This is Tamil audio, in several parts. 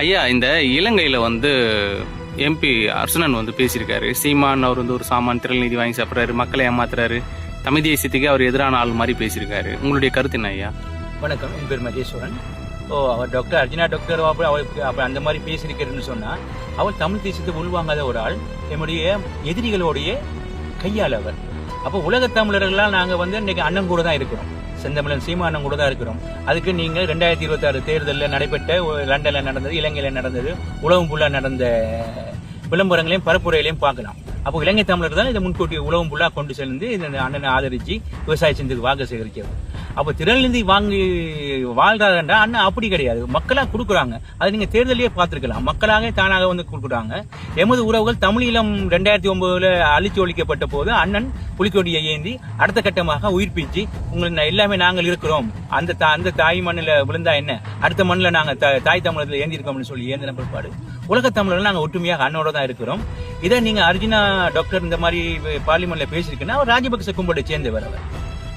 ஐயா, இந்த இலங்கையில எம்பி அர்சுனன் பேசியிருக்காரு. சீமான் அவர் ஒரு சாமான் திரள் நீதி வாங்கி சாப்பிட்றாரு, மக்களை ஏமாத்துறாரு, தமிழ் தேசியத்துக்கு அவர் எதிரான ஆள் மாதிரி பேசியிருக்காரு. உங்களுடைய கருத்து என்ன ஐயா? வணக்கம், என் பேர் மகேஸ்வரன். அவர் டாக்டர் அர்ஜுனா டாக்டர் அவருக்கு அந்த மாதிரி பேசியிருக்கிறதுன்னு சொன்னால், அவர் தமிழ் தேசியத்தை உள்வாங்காத ஒரு ஆள், என்னுடைய எதிரிகளுடைய கையால் அவர். அப்போ உலக தமிழர்களால் நாங்கள் இன்னைக்கு அண்ணன் கூட தான் இருக்கிறோம், செந்தமிழன் சீமானம் கூட தான் இருக்கிறோம். அதுக்கு நீங்கள் 2026 தேர்தலில் நடைபெற்ற லண்டனில் நடந்தது, இலங்கையில் நடந்தது, உலகம் ஃபுல்லாக நடந்த விளம்பரங்களையும் பரப்புரைகளையும் பார்க்கலாம். அப்போ இலங்கை தமிழர் தான் இதை முன்கூட்டி உலகம் ஃபுல்லாக கொண்டு சென்று இந்த அண்ணனை ஆதரித்து விவசாய சிந்துக்கு வாக்கு சேகரிக்கிறது. அப்போ திரள்நிதி வாங்கி வாழ்றாருன்றா அண்ணன் அப்படி கிடையாது, மக்களாக கொடுக்குறாங்க. அதை நீங்கள் தேர்தலையே பார்த்துருக்கலாம், மக்களாக தானாக கொடுக்குறாங்க. எமது உறவுகள் தமிழீழம் 2009 அழிச்சு ஒழிக்கப்பட்ட போது அண்ணன் புலிக்கொடியை ஏந்தி அடுத்த கட்டமாக உயிர்ப்பிச்சு உங்களுக்கு எல்லாமே நாங்கள் இருக்கிறோம், அந்த தாய் மண்ணில் விழுந்தா என்ன, அடுத்த மண்ணில் நாங்கள் தாய் தமிழத்தில் ஏந்தி இருக்கோம்னு சொல்லி ஏந்தின பிற்பாடு உலக தமிழர்கள் நாங்கள் ஒற்றுமையாக அண்ணோட தான் இருக்கிறோம். இதை நீங்கள் அர்ஜுனா டாக்டர் இந்த மாதிரி பார்லிமெண்ட்ல பேசியிருக்குன்னா அவர் ராஜபக்ச கும்பலை சேர்ந்தவர்.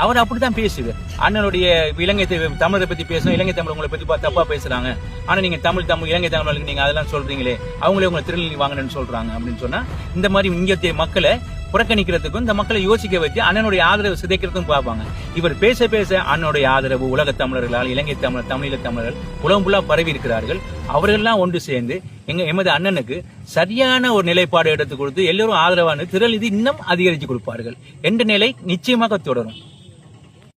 அவர் அப்படித்தான் பேசுவார். அண்ணனுடைய இலங்கை தமிழரை பத்தி பேசும், இலங்கை தமிழ் உங்களை பத்தி தப்பா பேசுறாங்க, ஆனா நீங்க இலங்கை தமிழர்களுக்கு நீங்க அதெல்லாம் சொல்றீங்களே, அவங்களே உங்களை திருநெல்வேலி வாங்கணும்னு சொல்றாங்க அப்படின்னு சொன்னா, இந்த மாதிரி இங்கத்திய மக்களை புறக்கணிக்கிறதுக்கும் இந்த மக்களை யோசிக்க வச்சு அண்ணனுடைய ஆதரவு சிதைக்கிறதுக்கும் பார்ப்பாங்க. இவர் பேச பேச அண்ணனுடைய ஆதரவு உலக தமிழர்களால் இலங்கை தமிழர் தமிழீழ தமிழர்கள் உலகம் ஃபுல்லா பரவி இருக்கிறார்கள். அவர்கள்லாம் ஒன்று சேர்ந்து எமது அண்ணனுக்கு சரியான ஒரு நிலைப்பாடு எடுத்து கொடுத்து எல்லோரும் ஆதரவான திரள் இது இன்னும் அதிகரித்து கொடுப்பார்கள் என்ற நிலை நிச்சயமாக தொடரும்.